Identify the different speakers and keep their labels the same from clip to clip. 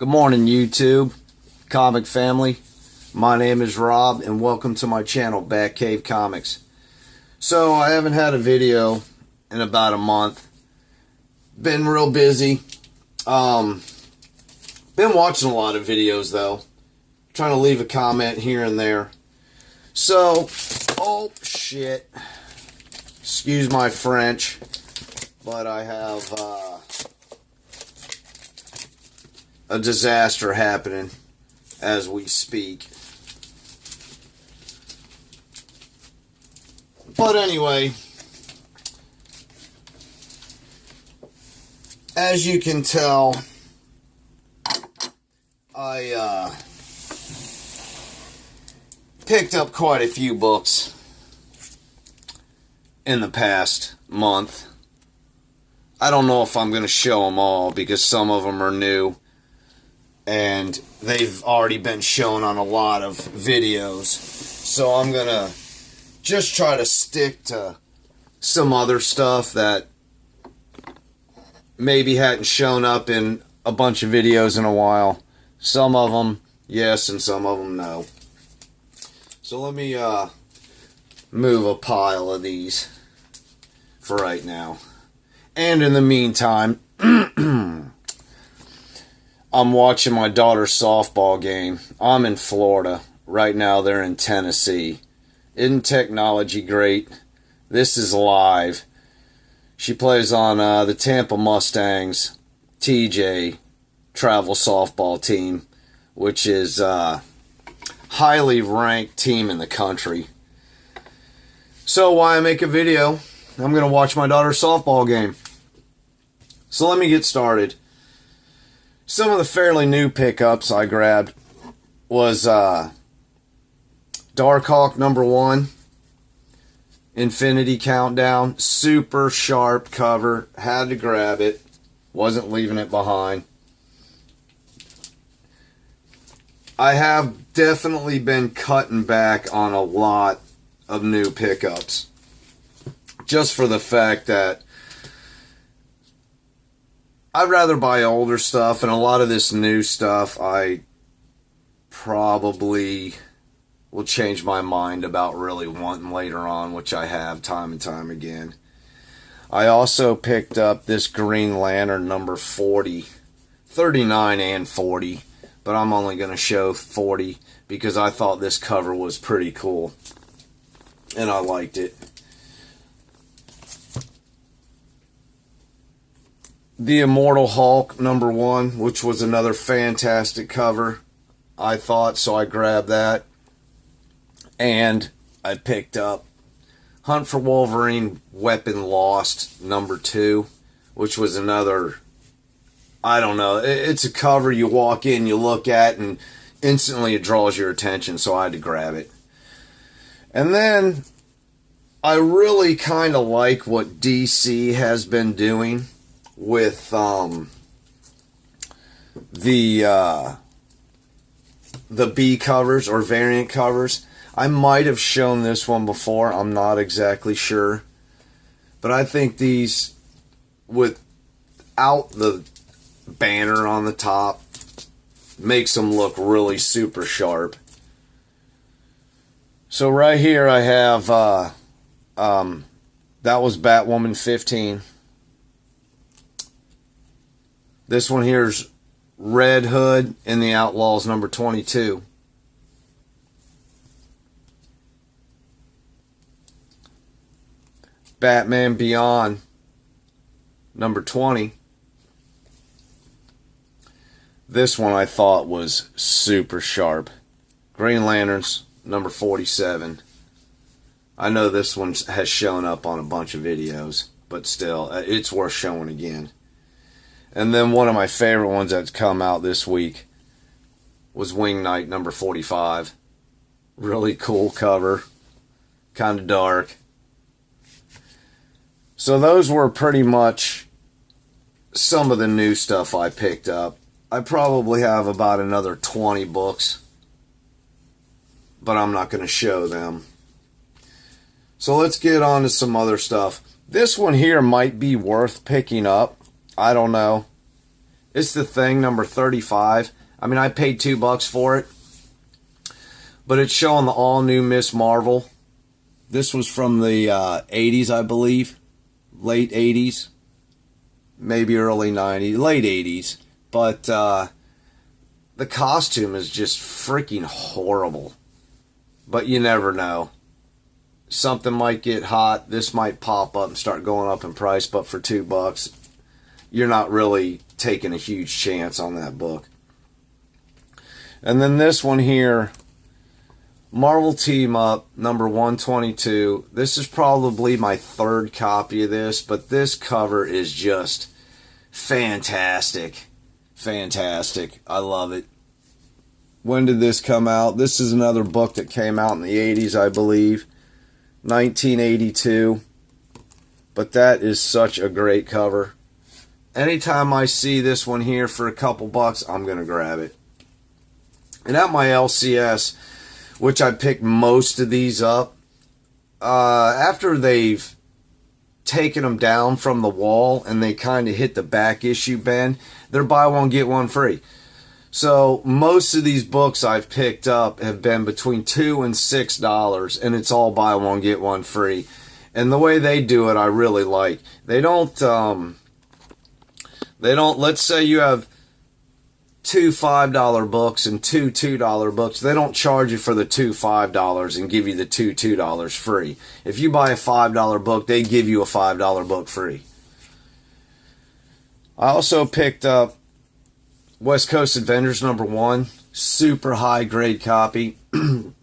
Speaker 1: Good morning, YouTube, comic family. My name is Rob, and welcome to my channel, Batcave Comics. So, I haven't had a video in about a month. Been real busy. Been watching a lot of videos, though. Trying to leave a comment here and there. So, oh, shit. Excuse my French, but I have, a disaster happening as we speak. But anyway, as you can tell, I picked up quite a few books in the past month. I don't know if I'm going to show them all because some of them are new. And they've already been shown on a lot of videos. So I'm going to just try to stick to some other stuff that maybe hadn't shown up in a bunch of videos in a while. Some of them, yes, and some of them, no. So let me move a pile of these for right now. And in the meantime, I'm watching my daughter's softball game. I'm in Florida. Right now they're in Tennessee. Isn't technology great? This is live. She plays on the Tampa Mustangs TJ travel softball team, which is a highly ranked team in the country. So why make a video? I'm going to watch my daughter's softball game. So let me get started. Some of the fairly new pickups I grabbed was Darkhawk #1, Infinity Countdown, super sharp cover, had to grab it, wasn't leaving it behind. I have definitely been cutting back on a lot of new pickups, just for the fact that I'd rather buy older stuff, and a lot of this new stuff I probably will change my mind about really wanting later on, which I have time and time again. I also picked up this Green Lantern number 40, 39 and 40, but I'm only going to show 40 because I thought this cover was pretty cool, and I liked it. The Immortal Hulk #1, which was another fantastic cover, I thought, so I grabbed that. And I picked up Hunt for Wolverine Weapon Lost #2, which was another, I don't know, it's a cover you walk in, you look at, and instantly it draws your attention, so I had to grab it. And then I really kind of like what DC has been doing with the B covers or variant covers. I might have shown this one before, I'm not exactly sure, but I think these without the banner on the top makes them look really super sharp. So right here I have that was Batwoman 15. This one here is Red Hood in the Outlaws #22. Batman Beyond #20. This one I thought was super sharp. Green Lanterns #47. I know this one has shown up on a bunch of videos, but still, it's worth showing again. And then one of my favorite ones that's come out this week was Wing Knight #45. Really cool cover. Kind of dark. So those were pretty much some of the new stuff I picked up. I probably have about another 20 books, but I'm not going to show them. So let's get on to some other stuff. This one here might be worth picking up. I don't know. It's The Thing number 35. I mean, I paid $2 for it, but it's showing the all-new Miss Marvel. This was from the 80s, I believe. Late 80s. Maybe early 90s. Late 80s. But the costume is just freaking horrible. But you never know. Something might get hot. This might pop up and start going up in price. But for $2, you're not really taking a huge chance on that book. And then this one here, Marvel Team Up, number 122. This is probably my third copy of this, but this cover is just fantastic. Fantastic. I love it. When did this come out? This is another book that came out in the 80s, I believe. 1982. But that is such a great cover. Anytime I see this one here for a couple bucks, I'm going to grab it. And at my LCS, which I picked most of these up, after they've taken them down from the wall and they kind of hit the back issue bin, they're buy one, get one free. So most of these books I've picked up have been between $2 and $6, and it's all buy one, get one free. And the way they do it, I really like. They don't, let's say you have two $5 books and two $2 books. They don't charge you for the two $5 and give you the two $2 free. If you buy a $5 book, they give you a $5 book free. I also picked up West Coast Avengers number 1. Super high grade copy.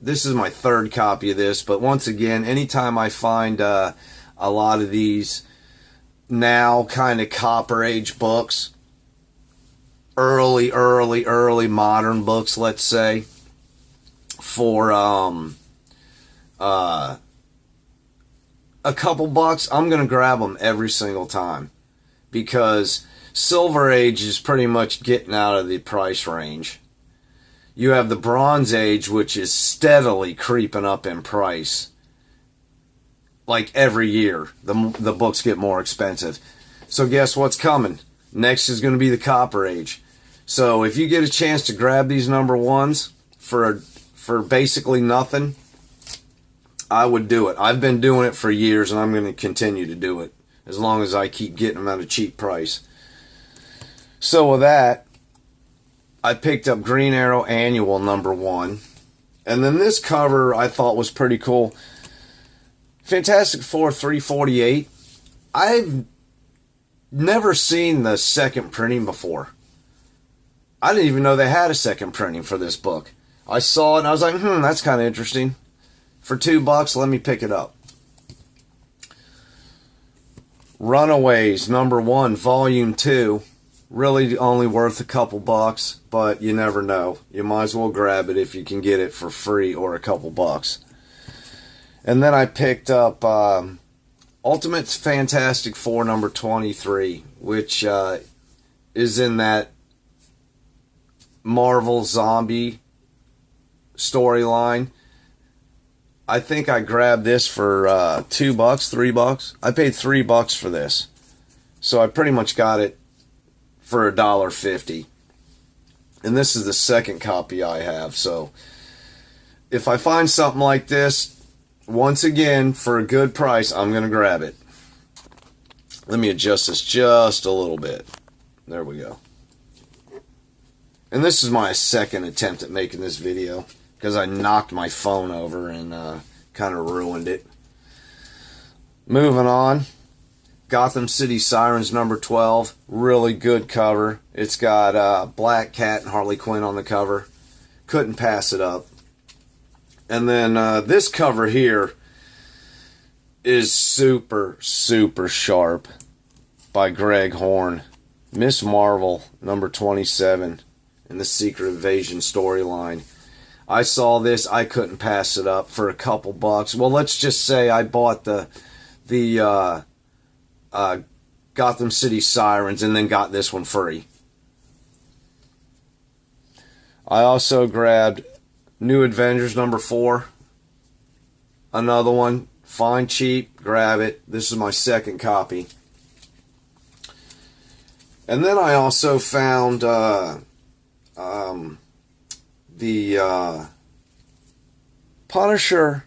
Speaker 1: This is my third copy of this, but once again, anytime I find a lot of these now kind of Copper Age books, early modern books, let's say, for a couple bucks, I'm going to grab them every single time, because Silver Age is pretty much getting out of the price range. You have the Bronze Age, which is steadily creeping up in price. Like every year, the books get more expensive. So guess what's coming? Next is going to be the Copper Age. So if you get a chance to grab these number 1s for basically nothing, I would do it. I've been doing it for years, and I'm going to continue to do it as long as I keep getting them at a cheap price. So with that, I picked up Green Arrow Annual number 1. And then this cover I thought was pretty cool. Fantastic Four 348. I've never seen the second printing before. I didn't even know they had a second printing for this book. I saw it and I was like, that's kind of interesting. For $2, let me pick it up. Runaways number 1, volume 2. Really only worth a couple bucks, but you never know. You might as well grab it if you can get it for free or a couple bucks. And then I picked up Ultimate Fantastic Four number 23, which is in that Marvel zombie storyline. I think I grabbed this for $2, $3. I paid $3 for this. So I pretty much got it for $1.50. And this is the second copy I have. So if I find something like this, once again, for a good price, I'm going to grab it. Let me adjust this just a little bit. There we go. And this is my second attempt at making this video, because I knocked my phone over and kind of ruined it. Moving on. Gotham City Sirens number 12. Really good cover. It's got Black Cat and Harley Quinn on the cover. Couldn't pass it up. And then this cover here is super sharp by Greg Horn. Miss Marvel number 27 in the Secret Invasion storyline. I saw this. I couldn't pass it up for a couple bucks. Well, let's just say I bought the Gotham City Sirens and then got this one free. I also grabbed New Avengers number 4. Another one. Fine, cheap. Grab it. This is my second copy. And then I also found the Punisher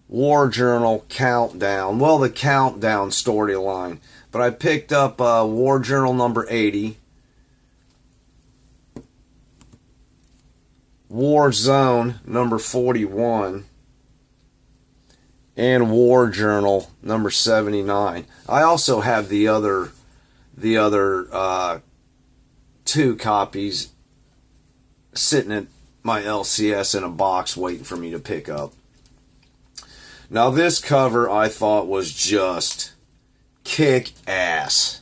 Speaker 1: War Journal Countdown. Well, the Countdown storyline. But I picked up War Journal number 80. War Zone number 41. And War Journal number 79. I also have the other two copies sitting at my LCS in a box waiting for me to pick up. Now this cover I thought was just kick ass.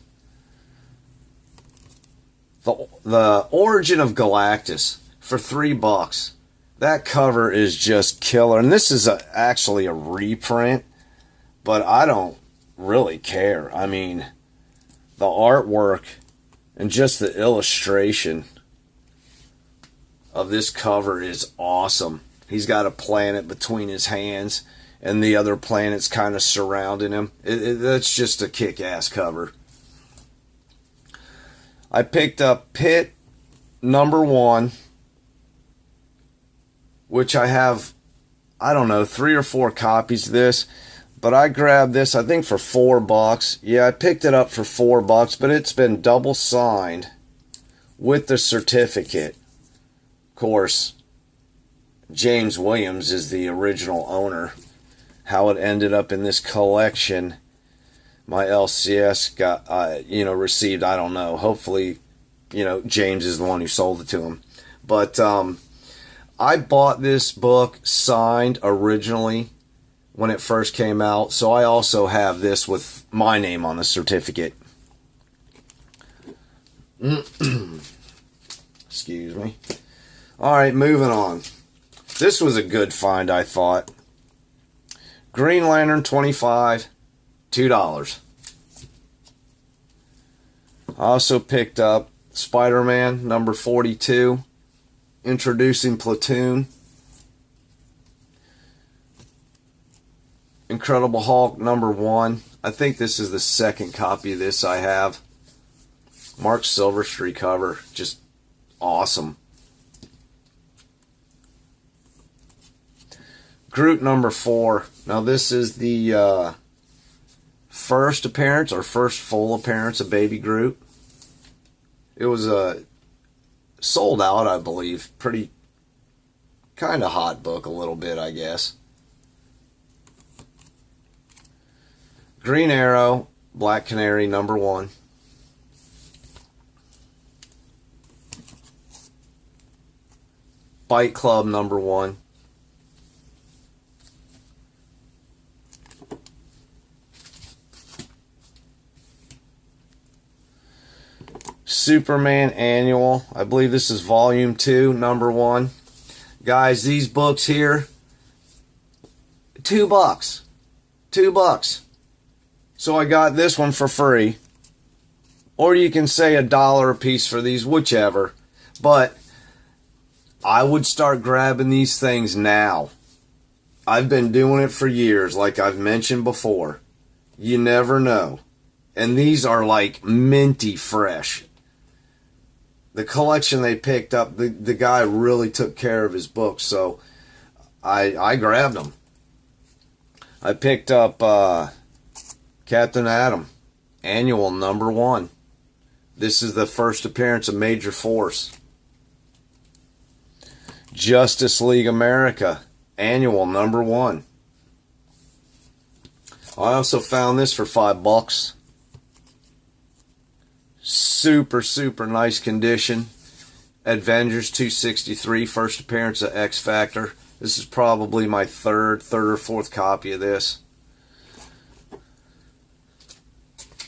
Speaker 1: The Origin of Galactus for $3. That cover is just killer. And this is actually a reprint, but I don't really care. I mean, the artwork and just the illustration of this cover is awesome. He's got a planet between his hands and the other planets kind of surrounding him. That's just a kick-ass cover. I picked up Pit number 1, which I have, I don't know, 3 or 4 copies of this. But I grabbed this, I think, for $4. Yeah, I picked it up for $4, but it's been double signed with the certificate. Of course, James Williams is the original owner. How it ended up in this collection, my LCS got, received, I don't know. Hopefully, James is the one who sold it to him. But I bought this book signed originally when it first came out, so I also have this with my name on the certificate. Excuse me. Alright, moving on. This was a good find, I thought. Green Lantern 25, $2. I also picked up Spider-Man number 42, introducing Platoon. Incredible Hulk number 1. I think this is the second copy of this I have. Mark Silverstreet cover. Just awesome. Groot number 4. Now this is the first appearance or first full appearance of Baby Groot. It was sold out, I believe. Pretty kind of hot book a little bit, I guess. Green Arrow, Black Canary, number 1. Fight Club, number 1. Superman Annual. I believe this is Volume 2, number 1. Guys, these books here, $2. $2. So I got this one for free. Or you can say $1 a piece for these, whichever. But I would start grabbing these things now. I've been doing it for years, like I've mentioned before. You never know. And these are like minty fresh. The collection they picked up, the guy really took care of his books, so I grabbed them. I picked up Captain Atom, Annual number 1. This is the first appearance of Major Force. Justice League America, Annual number 1. I also found this for $5. Super, super nice condition. Avengers 263, first appearance of X Factor. This is probably my third or fourth copy of this.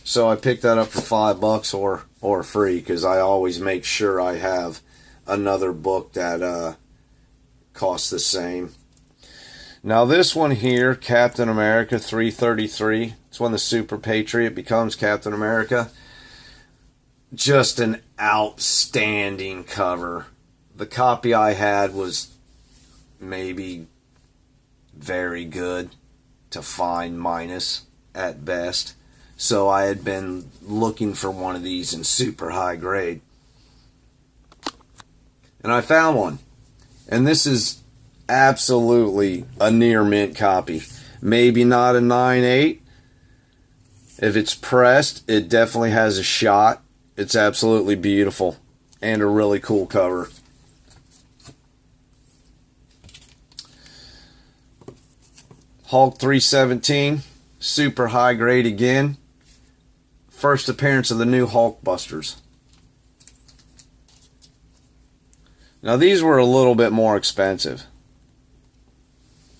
Speaker 1: So I picked that up for $5 or free, because I always make sure I have another book that costs the same. Now this one here, Captain America 333. It's when the Super Patriot becomes Captain America. Just an outstanding cover. The copy I had was maybe very good to fine minus at best. So I had been looking for one of these in super high grade. And I found one. And this is absolutely a near mint copy. Maybe not a 9.8. If it's pressed, it definitely has a shot. It's absolutely beautiful. And a really cool cover. Hulk 317. Super high grade again. First appearance of the new Hulk Busters. Now these were a little bit more expensive.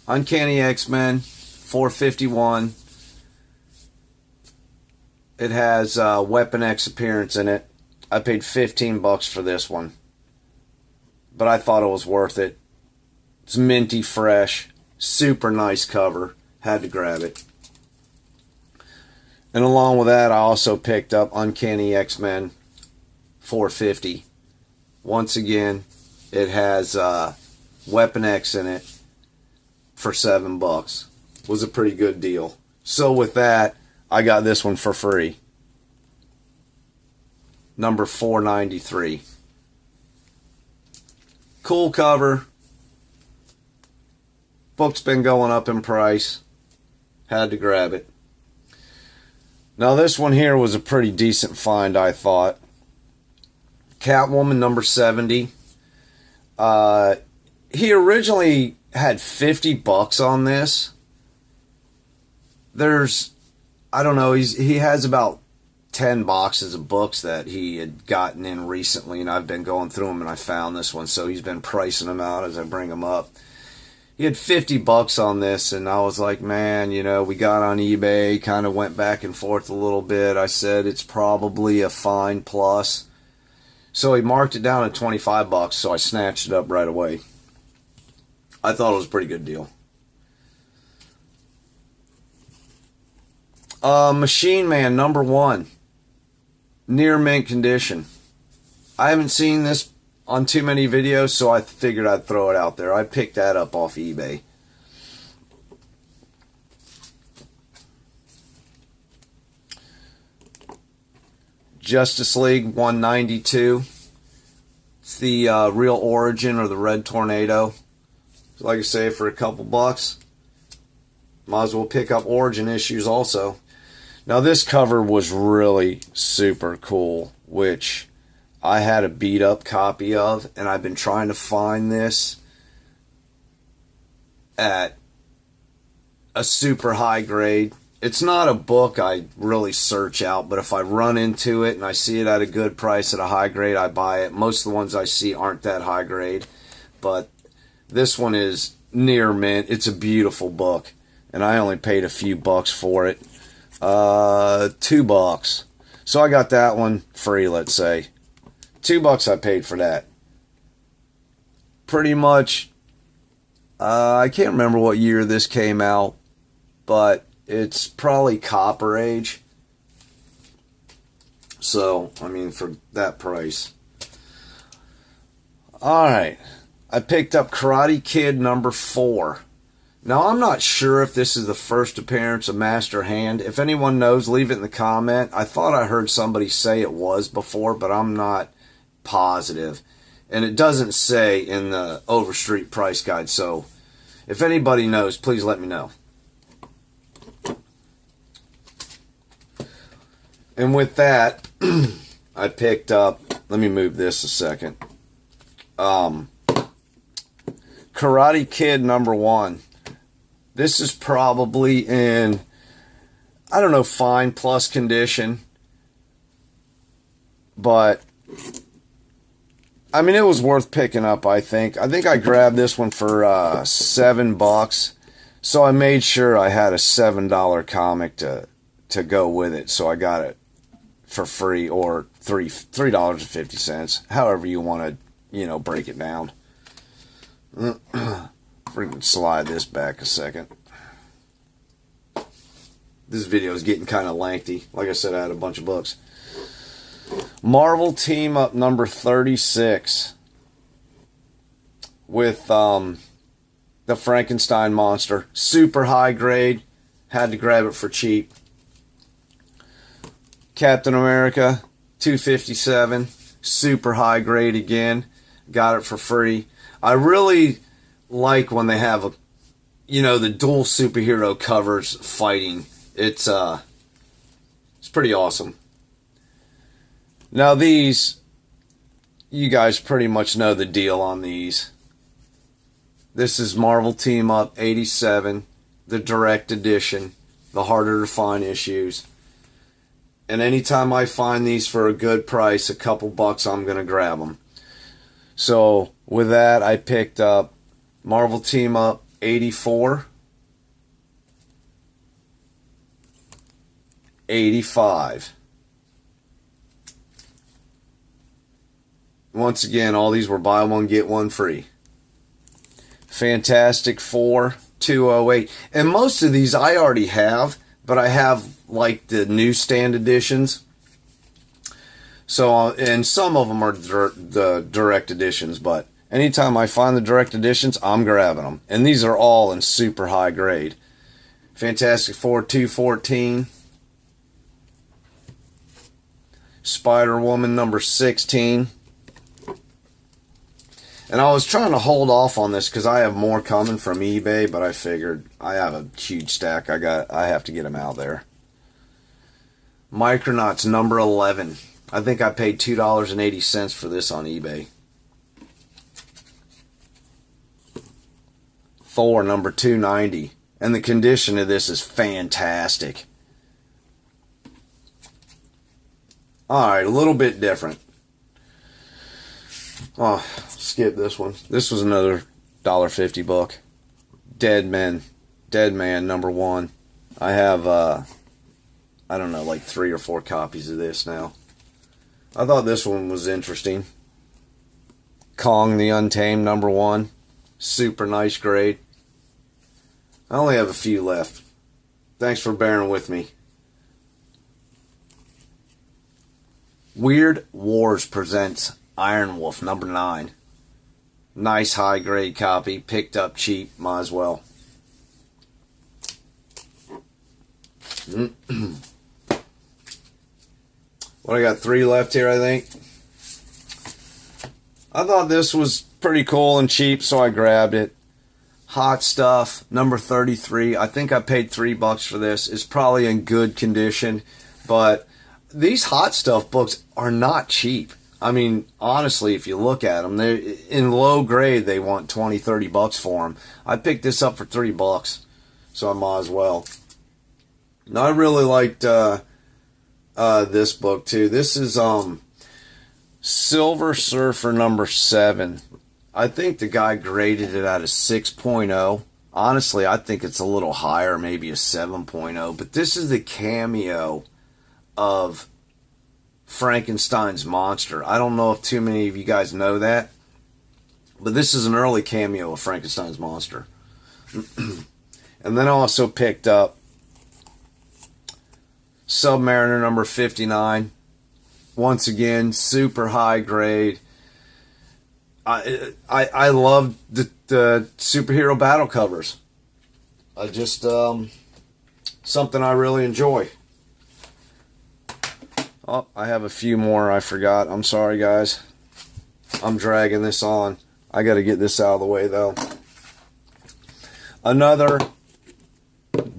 Speaker 1: Uncanny X-Men 451. It has Weapon X appearance in it. I paid $15 for this one. But I thought it was worth it. It's minty fresh. Super nice cover. Had to grab it. And along with that, I also picked up Uncanny X-Men 450. Once again, it has Weapon X in it for $7. Was a pretty good deal. So with that, I got this one for free. Number 493. Cool cover. Book's been going up in price. Had to grab it. Now this one here was a pretty decent find, I thought. Catwoman number 70. He originally had $50 on this. I don't know, he has about 10 boxes of books that he had gotten in recently, and I've been going through them and I found this one, so he's been pricing them out as I bring them up. He had $50 on this, and I was like, man, you know, we got on eBay, kind of went back and forth a little bit. I said it's probably a fine plus. So he marked it down at $25, so I snatched it up right away. I thought it was a pretty good deal. Machine Man number 1. Near mint condition. I haven't seen this on too many videos, so I figured I'd throw it out there. I picked that up off eBay. Justice League 192. It's the real origin or the Red Tornado. So like I say, for a couple bucks, might as well pick up origin issues also. Now this cover was really super cool, which I had a beat up copy of, and I've been trying to find this at a super high grade. It's not a book I really search out, but if I run into it and I see it at a good price at a high grade, I buy it. Most of the ones I see aren't that high grade, but this one is near mint. It's a beautiful book, and I only paid a few bucks for it. $2. So I got that one free, let's say. $2 I paid for that. Pretty much, I can't remember what year this came out, but it's probably Copper Age. So, I mean, for that price. Alright, I picked up Karate Kid number 4. Now, I'm not sure if this is the first appearance of Master Hand. If anyone knows, leave it in the comment. I thought I heard somebody say it was before, but I'm not positive. And it doesn't say in the Overstreet price guide, so if anybody knows, please let me know. And with that, I picked up, let me move this a second. Karate Kid number 1. This is probably in, I don't know, fine plus condition. But, I mean, it was worth picking up, I think. I think I grabbed this one for $7. So I made sure I had a $7 comic to go with it. So I got it for free, or $3.50. However you want to, break it down. Freaking slide this back a second. This video is getting kind of lengthy. Like I said, I had a bunch of books. Marvel Team Up number 36 with the Frankenstein monster. Super high grade. Had to grab it for cheap. Captain America, $257. Super high grade again. Got it for free. I really like when they have the dual superhero covers fighting. It's pretty awesome. Now these, you guys pretty much know the deal on these. This is Marvel Team Up 87, the direct edition, the harder to find issues. And anytime I find these for a good price, a couple bucks, I'm going to grab them. So with that, I picked up Marvel Team Up 84, 85. Once again, all these were buy one, get one free. Fantastic Four, 208. And most of these I already have, but I have like the newsstand editions. So, and some of them are the direct editions, but anytime I find the direct editions, I'm grabbing them. And these are all in super high grade. Fantastic Four, 214. Spider-Woman, number 16. And I was trying to hold off on this because I have more coming from eBay, but I figured I have a huge stack. I have to get them out there. Micronauts, number 11. I think I paid $2.80 for this on eBay. Thor, number 290. And the condition of this is fantastic. Alright, a little bit different. Oh, skip this one. This was another $1.50 book. Dead Man, number 1. I have, I don't know, like 3 or 4 copies of this now. I thought this one was interesting. Kong the Untamed, number 1. Super nice grade. I only have a few left. Thanks for bearing with me. Weird Wars presents Iron Wolf, number 9. Nice high grade copy. Picked up cheap. Might as well. What, I got 3 left here, I think. I thought this was pretty cool and cheap, so I grabbed it. Hot Stuff, number 33. I think I paid $3 for this. It's probably in good condition, but these Hot Stuff books are not cheap. I mean, honestly, if you look at them, they're in low grade. They want $20-$30 for them. I picked this up for $3, so I might as well. Now, I really liked this book too. This is Silver Surfer number 7. I think the guy graded it at a 6.0. Honestly, I think it's a little higher, maybe a 7.0. But this is the cameo of Frankenstein's monster. I don't know if too many of you guys know that, but this is an early cameo of Frankenstein's monster. And then I also picked up Submariner number 59. Once again, super high grade. I love the superhero battle covers. I just something I really enjoy. Oh, I have a few more I forgot. I'm sorry, guys. I'm dragging this on. I got to get this out of the way, though. Another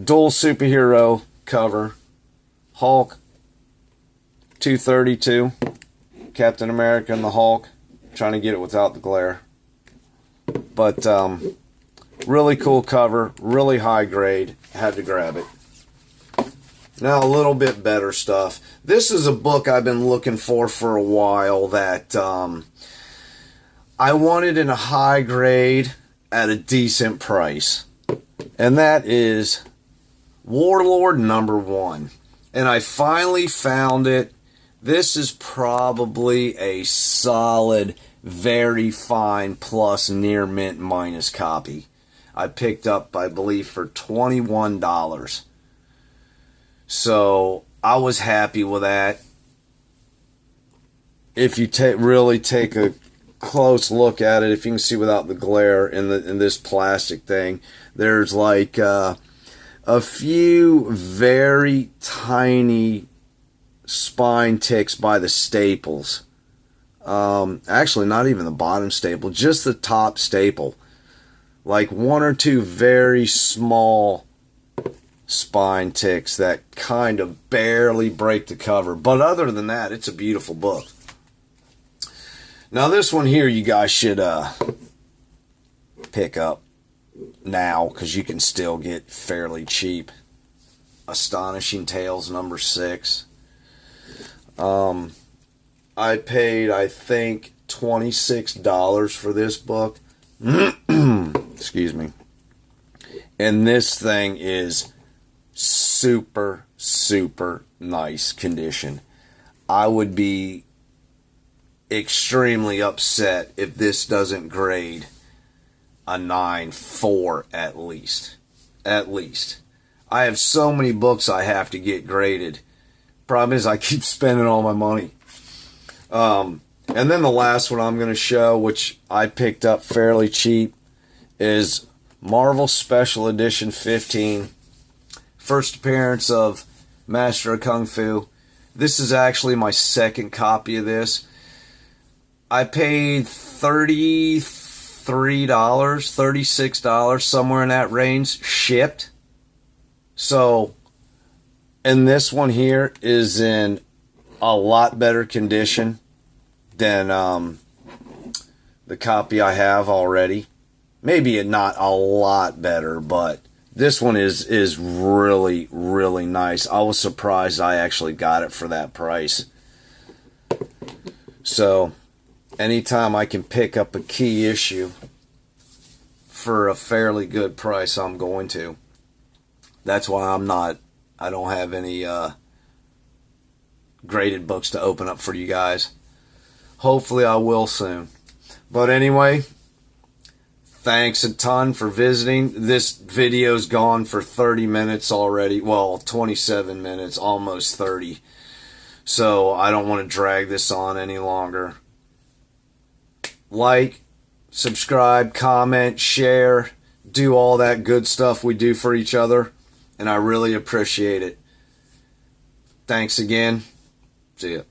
Speaker 1: dual superhero cover. Hulk, 232. Captain America and the Hulk. Trying to get it without the glare. But really cool cover. Really high grade. Had to grab it. Now a little bit better stuff. This is a book I've been looking for a while that I wanted in a high grade at a decent price. And that is Warlord number 1. And I finally found it. This is probably a solid, very fine plus near mint minus copy. I picked up, I believe, for $21. So I was happy with that. If you really take a close look at it, if you can see without the glare in this plastic thing, there's like a few very tiny spine ticks by the staples. Actually, not even the bottom staple, just the top staple. Like one or two very small spine ticks that kind of barely break the cover. But other than that, it's a beautiful book. Now this one here you guys should pick up now, because you can still get fairly cheap. Astonishing Tales #6. I paid, I think, $26 for this book. Excuse me. And this thing is super, super nice condition. I would be extremely upset if this doesn't grade a 9.4 at least. At least. I have so many books I have to get graded. Problem is I keep spending all my money. And then the last one I'm going to show, which I picked up fairly cheap, is Marvel Special Edition 15. First appearance of Master of Kung Fu. This is actually my second copy of this. I paid $33, $36, somewhere in that range, shipped. So, and this one here is in a lot better condition than the copy I have already. Maybe not a lot better, but this one is really, really nice. I was surprised I actually got it for that price. So, anytime I can pick up a key issue for a fairly good price, I'm going to. That's why I don't have any graded books to open up for you guys. Hopefully I will soon. But anyway, thanks a ton for visiting. This video's gone for 30 minutes already. Well, 27 minutes, almost 30. So I don't want to drag this on any longer. Like, subscribe, comment, share, do all that good stuff we do for each other. And I really appreciate it. Thanks again. See ya.